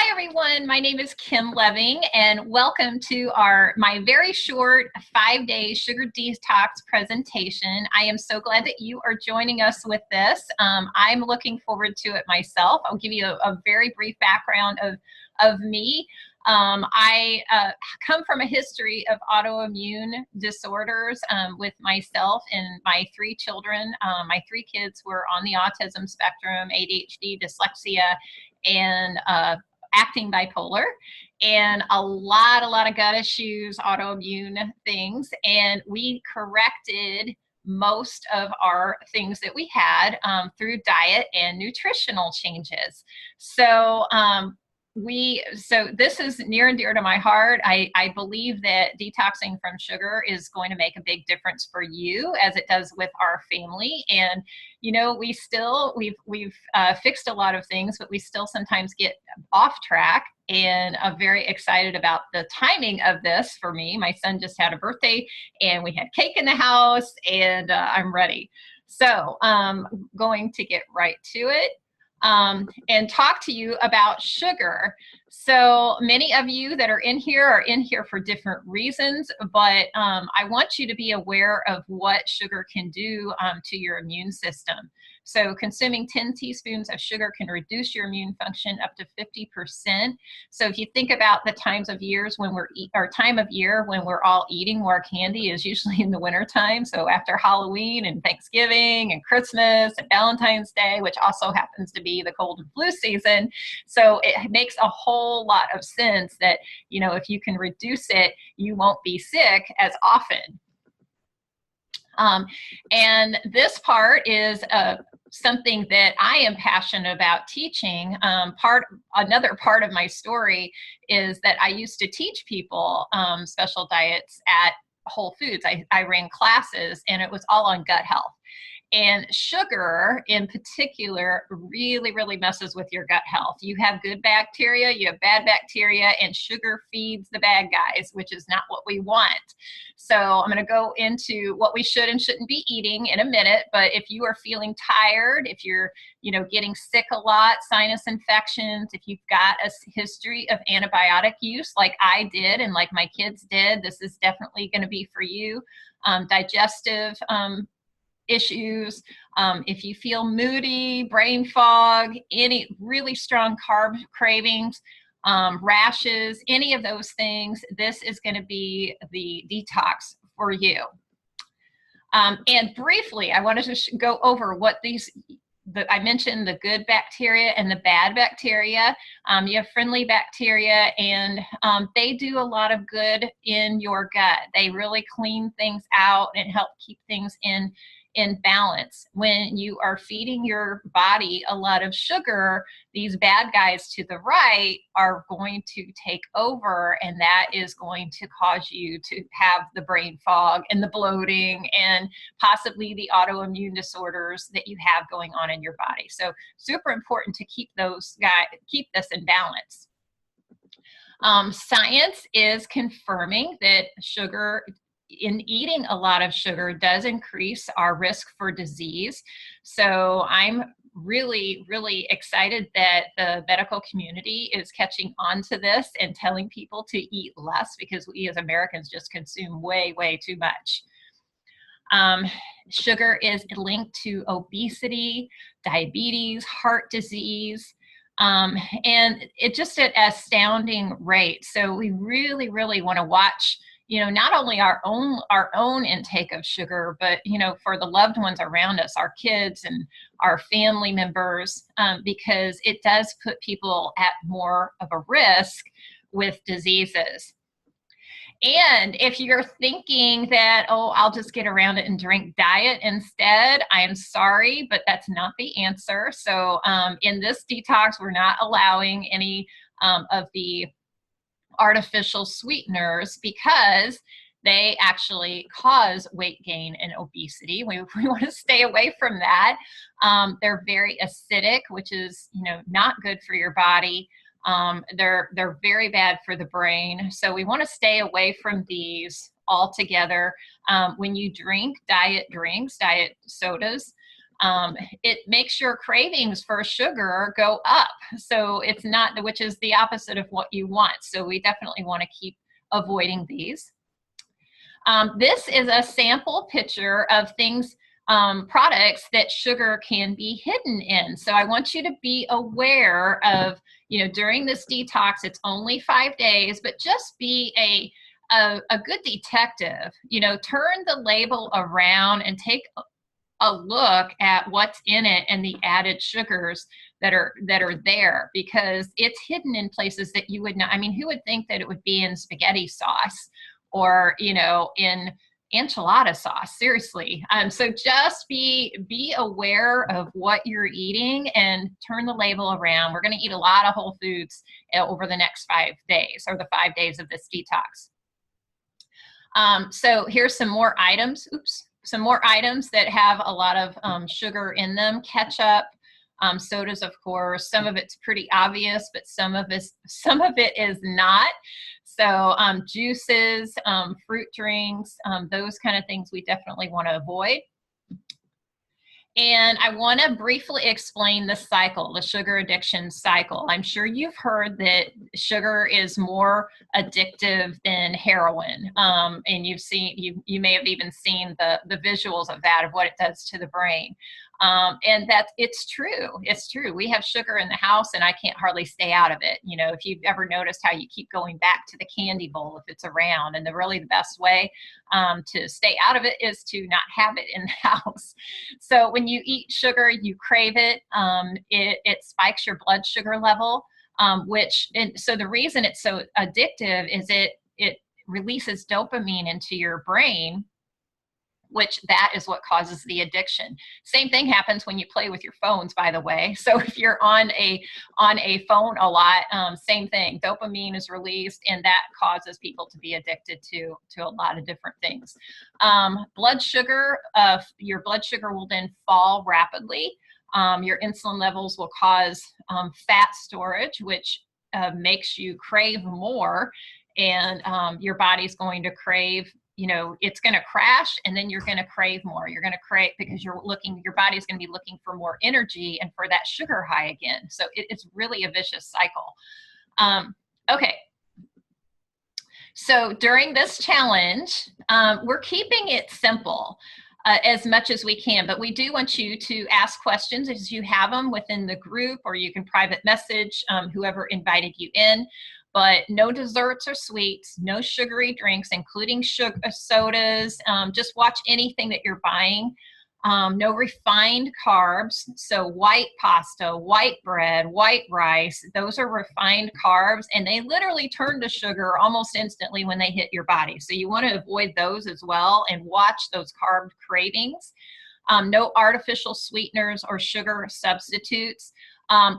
Hi everyone, my name is Kim Leving and welcome to my very short 5-day sugar detox presentation. I am so glad that you are joining us with this. I'm looking forward to it myself. I'll give you a very brief background of me. I come from a history of autoimmune disorders with myself and my 3 children. My 3 kids were on the autism spectrum, ADHD, dyslexia, and acting bipolar, and a lot of gut issues, autoimmune things, and we corrected most of our things that we had through diet and nutritional changes. So this is near and dear to my heart. I believe that detoxing from sugar is going to make a big difference for you as it does with our family. And, you know, we've fixed a lot of things, but we still sometimes get off track. And I'm very excited about the timing of this for me. My son just had a birthday and we had cake in the house, and I'm ready. So I'm going to get right to it. And talk to you about sugar. So many of you that are in here for different reasons, but I want you to be aware of what sugar can do to your immune system. So consuming 10 teaspoons of sugar can reduce your immune function up to 50%. So if you think about the times of years when time of year when we're all eating more candy is usually in the wintertime. So after Halloween and Thanksgiving and Christmas and Valentine's Day, which also happens to be the cold and flu season. So it makes a whole lot of sense that, you know, if you can reduce it, you won't be sick as often. And this part is something that I am passionate about teaching. Another part of my story is that I used to teach people special diets at Whole Foods. I ran classes, and it was all on gut health. And sugar in particular really messes with your gut health. You have good bacteria, you have bad bacteria, and sugar feeds the bad guys, which is not what we want. So I'm going to go into what we should and shouldn't be eating in a minute. But if you are feeling tired, if you're getting sick a lot, sinus infections, if you've got a history of antibiotic use like I did and like my kids did, this is definitely going to be for you. Digestive issues, if you feel moody, brain fog, any really strong carb cravings, rashes, any of those things, this is going to be the detox for you. And briefly, I wanted to go over what I mentioned the good bacteria and the bad bacteria. You have friendly bacteria, and they do a lot of good in your gut. They really clean things out and help keep things in balance. When you are feeding your body a lot of sugar, these bad guys to the right are going to take over, and that is going to cause you to have the brain fog and the bloating and possibly the autoimmune disorders that you have going on in your body. So super important to keep this in balance. Science is confirming that eating a lot of sugar does increase our risk for disease. So I'm really excited that the medical community is catching on to this and telling people to eat less, because we as Americans just consume way too much. Sugar is linked to obesity, diabetes, heart disease, and it just at an astounding rate. So we really want to watch not only our own intake of sugar, but, for the loved ones around us, our kids and our family members, because it does put people at more of a risk with diseases. And if you're thinking that, oh, I'll just get around it and drink diet instead, I am sorry, but that's not the answer. So in this detox, we're not allowing any of the artificial sweeteners, because they actually cause weight gain and obesity. We want to stay away from that. They're very acidic, which is not good for your body. They're very bad for the brain. So we want to stay away from these altogether. When you drink diet drinks, diet sodas, it makes your cravings for sugar go up. So it's not, which is the opposite of what you want. So we definitely want to keep avoiding these. This is a sample picture of things, products that sugar can be hidden in. So I want you to be aware of, during this detox, it's only 5 days, but just be a good detective. Turn the label around and take a look at what's in it and the added sugars that are there, because it's hidden in places that you would not. I mean, who would think that it would be in spaghetti sauce or in enchilada sauce? Seriously. So just be aware of what you're eating and turn the label around. We're going to eat a lot of whole foods over the next 5 days, or the 5 days of this detox. So here's some more items. Some more items that have a lot of sugar in them. Ketchup, sodas, of course. Some of it's pretty obvious, but some of it is not. So juices, fruit drinks, those kind of things we definitely want to avoid. And I want to briefly explain the cycle, the sugar addiction cycle. I'm sure you've heard that sugar is more addictive than heroin. And you may have even seen the visuals of that, of what it does to the brain. And it's true. It's true. We have sugar in the house and I can't hardly stay out of it. If you've ever noticed how you keep going back to the candy bowl if it's around, and the best way to stay out of it is to not have it in the house. So when you eat sugar, you crave it. It spikes your blood sugar level, so the reason it's so addictive is it releases dopamine into your brain, which that is what causes the addiction. Same thing happens when you play with your phones, by the way. So if you're on a phone a lot, same thing. Dopamine is released, and that causes people to be addicted to a lot of different things. Blood sugar, your blood sugar will then fall rapidly. Your insulin levels will cause fat storage, which makes you crave more, and your body's going to crave. It's going to crash, and then you're going to crave more. You're going to crave because your body's going to be looking for more energy and for that sugar high again. So it's really a vicious cycle. Okay. So during this challenge, we're keeping it simple as much as we can, but we do want you to ask questions as you have them within the group, or you can private message whoever invited you in. But no desserts or sweets, no sugary drinks, including sodas. Just watch anything that you're buying. No refined carbs. So white pasta, white bread, white rice, those are refined carbs, and they literally turn to sugar almost instantly when they hit your body. So you want to avoid those as well and watch those carb cravings. No artificial sweeteners or sugar substitutes.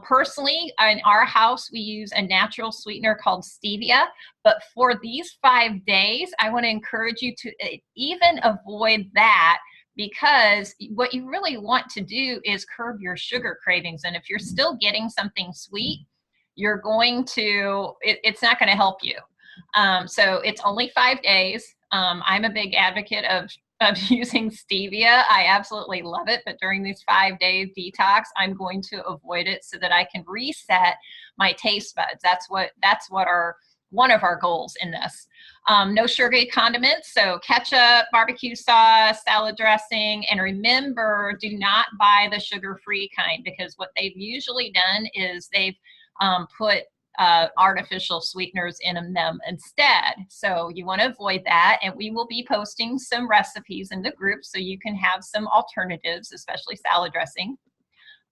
Personally, in our house, we use a natural sweetener called stevia, but for these 5 days, I want to encourage you to even avoid that, because what you really want to do is curb your sugar cravings. And if you're still getting something sweet, it's not going to help you. So it's only 5 days. I'm a big advocate of using stevia. I absolutely love it, but during these 5 days detox, I'm going to avoid it so that I can reset my taste buds. That's one of our goals in this. No sugary condiments, so ketchup, barbecue sauce, salad dressing, and remember, do not buy the sugar-free kind, because what they've usually done is they've put artificial sweeteners in them instead. So you want to avoid that, and we will be posting some recipes in the group so you can have some alternatives, especially salad dressing.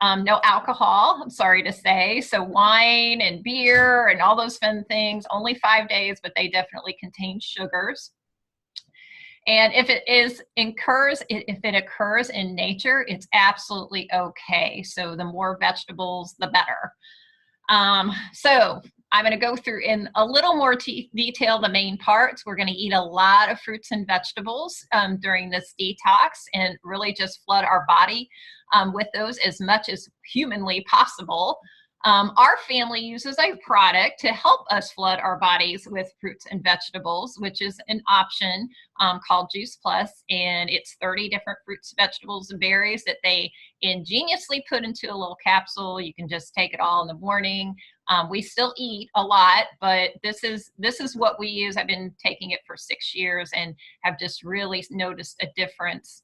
No alcohol, I'm sorry to say. So wine and beer and all those fun things, only 5 days, but they definitely contain sugars. And if it occurs in nature, it's absolutely okay. So the more vegetables, the better. So I'm going to go through in a little more detail the main parts. We're going to eat a lot of fruits and vegetables during this detox, and really just flood our body with those as much as humanly possible. Our family uses a product to help us flood our bodies with fruits and vegetables, which is an option called Juice Plus, and it's 30 different fruits, vegetables, and berries that they ingeniously put into a little capsule. You can just take it all in the morning. We still eat a lot, but this is what we use. I've been taking it for 6 years and have just really noticed a difference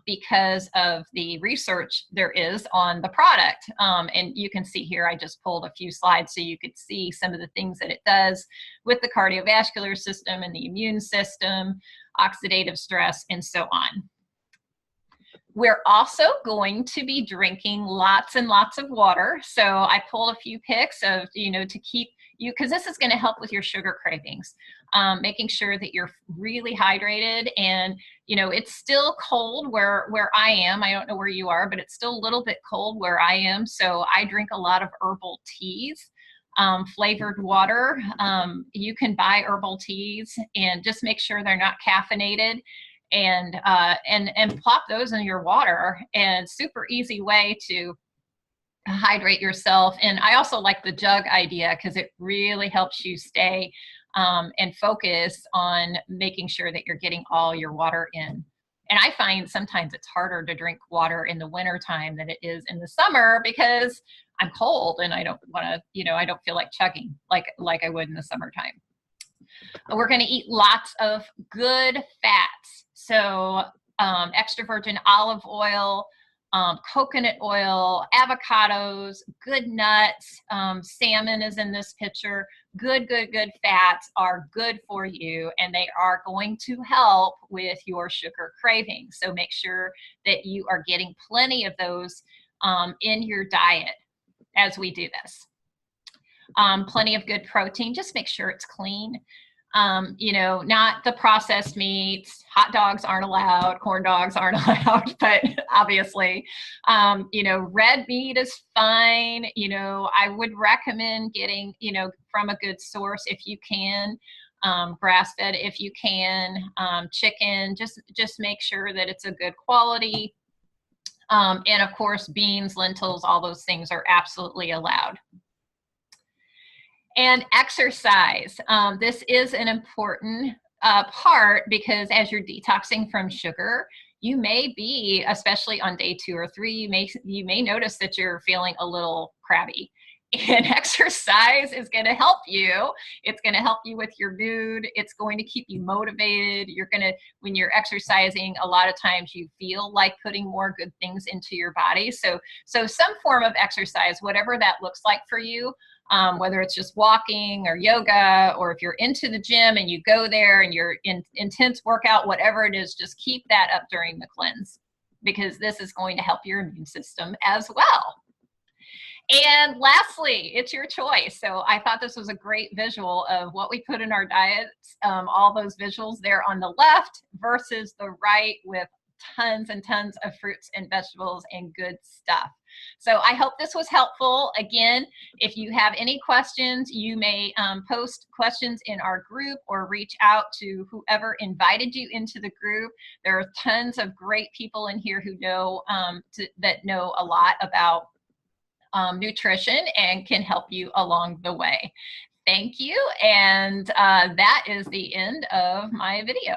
because of the research there is on the product. And you can see here, I just pulled a few slides so you could see some of the things that it does with the cardiovascular system and the immune system, oxidative stress, and so on. We're also going to be drinking lots and lots of water. So I pulled a few pics of, to keep you, because this is going to help with your sugar cravings, making sure that you're really hydrated. And, it's still cold where I am. I don't know where you are, but it's still a little bit cold where I am. So I drink a lot of herbal teas. Flavored water. You can buy herbal teas and just make sure they're not caffeinated, and plop those in your water. And super easy way to hydrate yourself. And I also like the jug idea because it really helps you stay and focus on making sure that you're getting all your water in. And I find sometimes it's harder to drink water in the winter time than it is in the summer because I'm cold and I don't want to, I don't feel like chugging like I would in the summertime. We're going to eat lots of good fats. So extra virgin olive oil, coconut oil, avocados, good nuts, salmon is in this picture. Good fats are good for you, and they are going to help with your sugar cravings. So make sure that you are getting plenty of those in your diet as we do this. Plenty of good protein, just make sure it's clean. Not the processed meats. Hot dogs aren't allowed, corn dogs aren't allowed, but obviously, red meat is fine. I would recommend getting, from a good source if you can, grass-fed if you can, chicken, just make sure that it's a good quality. And of course, beans, lentils, all those things are absolutely allowed. And exercise. This is an important part because as you're detoxing from sugar, you may be, especially on day 2 or 3, you may notice that you're feeling a little crabby. And exercise is going to help you. It's going to help you with your mood. It's going to keep you motivated. When you're exercising, a lot of times you feel like putting more good things into your body. So some form of exercise, whatever that looks like for you, whether it's just walking or yoga, or if you're into the gym and you go there and you're in intense workout, whatever it is, just keep that up during the cleanse because this is going to help your immune system as well. And lastly, it's your choice. So I thought this was a great visual of what we put in our diets, all those visuals there on the left versus the right with tons and tons of fruits and vegetables and good stuff. So I hope this was helpful. Again, if you have any questions, you may post questions in our group or reach out to whoever invited you into the group. There are tons of great people in here who know that know a lot about nutrition and can help you along the way. Thank you. And that is the end of my video.